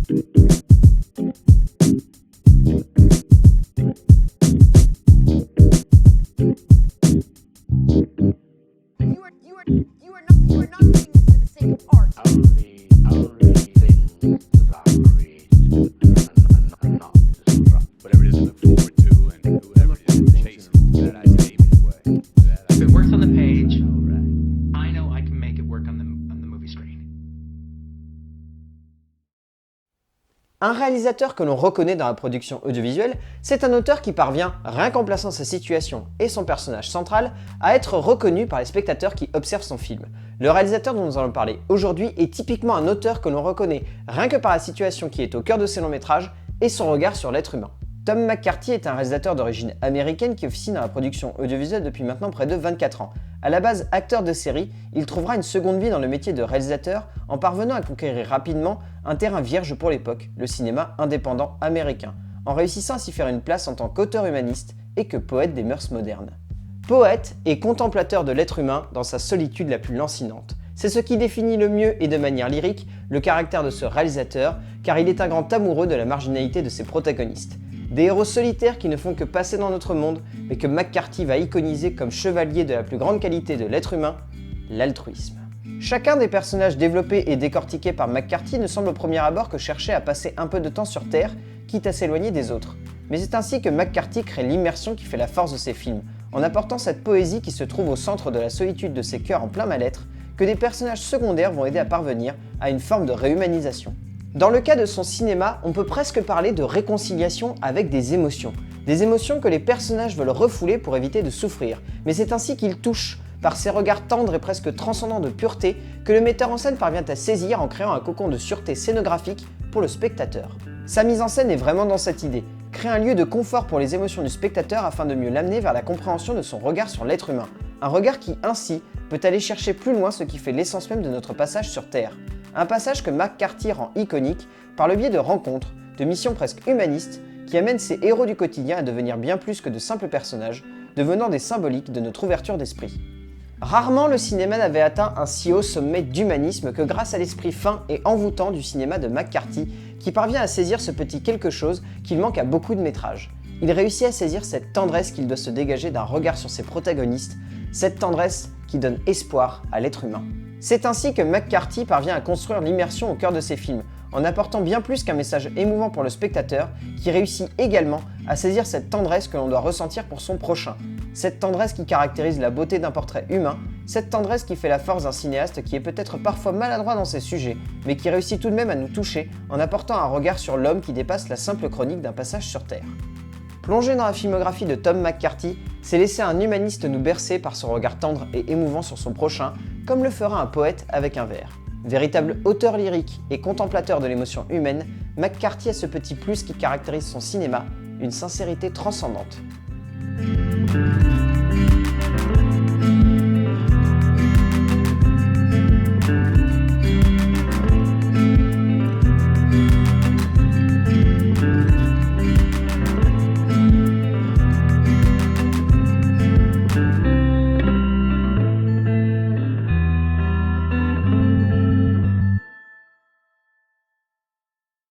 You are not doing this for the sake of art. Only things that are created and not destruct. Whatever it is to look forward to and whoever it is to chase that I name it way. If it works on the page, I know I can make it work on the movie screen. Un réalisateur que l'on reconnaît dans la production audiovisuelle, c'est un auteur qui parvient, rien qu'en plaçant sa situation et son personnage central, à être reconnu par les spectateurs qui observent son film. Le réalisateur dont nous allons parler aujourd'hui est typiquement un auteur que l'on reconnaît rien que par la situation qui est au cœur de ses longs métrages et son regard sur l'être humain. Tom McCarthy est un réalisateur d'origine américaine qui officie dans la production audiovisuelle depuis maintenant près de 24 ans. À la base acteur de série, il trouvera une seconde vie dans le métier de réalisateur en parvenant à conquérir rapidement un terrain vierge pour l'époque, le cinéma indépendant américain, en réussissant à s'y faire une place en tant qu'auteur humaniste et que poète des mœurs modernes. Poète et contemplateur de l'être humain dans sa solitude la plus lancinante. C'est ce qui définit le mieux et de manière lyrique le caractère de ce réalisateur, car il est un grand amoureux de la marginalité de ses protagonistes. Des héros solitaires qui ne font que passer dans notre monde, mais que McCarthy va iconiser comme chevalier de la plus grande qualité de l'être humain, l'altruisme. Chacun des personnages développés et décortiqués par McCarthy ne semble au premier abord que chercher à passer un peu de temps sur Terre, quitte à s'éloigner des autres. Mais c'est ainsi que McCarthy crée l'immersion qui fait la force de ses films, en apportant cette poésie qui se trouve au centre de la solitude de ces cœurs en plein mal-être, que des personnages secondaires vont aider à parvenir à une forme de réhumanisation. Dans le cas de son cinéma, on peut presque parler de réconciliation avec des émotions. Des émotions que les personnages veulent refouler pour éviter de souffrir. Mais c'est ainsi qu'il touche, par ses regards tendres et presque transcendants de pureté, que le metteur en scène parvient à saisir en créant un cocon de sûreté scénographique pour le spectateur. Sa mise en scène est vraiment dans cette idée, créer un lieu de confort pour les émotions du spectateur afin de mieux l'amener vers la compréhension de son regard sur l'être humain. Un regard qui, ainsi, peut aller chercher plus loin ce qui fait l'essence même de notre passage sur Terre. Un passage que McCarthy rend iconique par le biais de rencontres, de missions presque humanistes qui amènent ces héros du quotidien à devenir bien plus que de simples personnages, devenant des symboliques de notre ouverture d'esprit. Rarement le cinéma n'avait atteint un si haut sommet d'humanisme que grâce à l'esprit fin et envoûtant du cinéma de McCarthy qui parvient à saisir ce petit quelque chose qu'il manque à beaucoup de métrages. Il réussit à saisir cette tendresse qu'il doit se dégager d'un regard sur ses protagonistes, cette tendresse qui donne espoir à l'être humain. C'est ainsi que McCarthy parvient à construire l'immersion au cœur de ses films, en apportant bien plus qu'un message émouvant pour le spectateur, qui réussit également à saisir cette tendresse que l'on doit ressentir pour son prochain. Cette tendresse qui caractérise la beauté d'un portrait humain, cette tendresse qui fait la force d'un cinéaste qui est peut-être parfois maladroit dans ses sujets, mais qui réussit tout de même à nous toucher en apportant un regard sur l'homme qui dépasse la simple chronique d'un passage sur Terre. Plonger dans la filmographie de Tom McCarthy, c'est laisser un humaniste nous bercer par son regard tendre et émouvant sur son prochain, comme le fera un poète avec un vers. Véritable auteur lyrique et contemplateur de l'émotion humaine, McCarthy a ce petit plus qui caractérise son cinéma, une sincérité transcendante.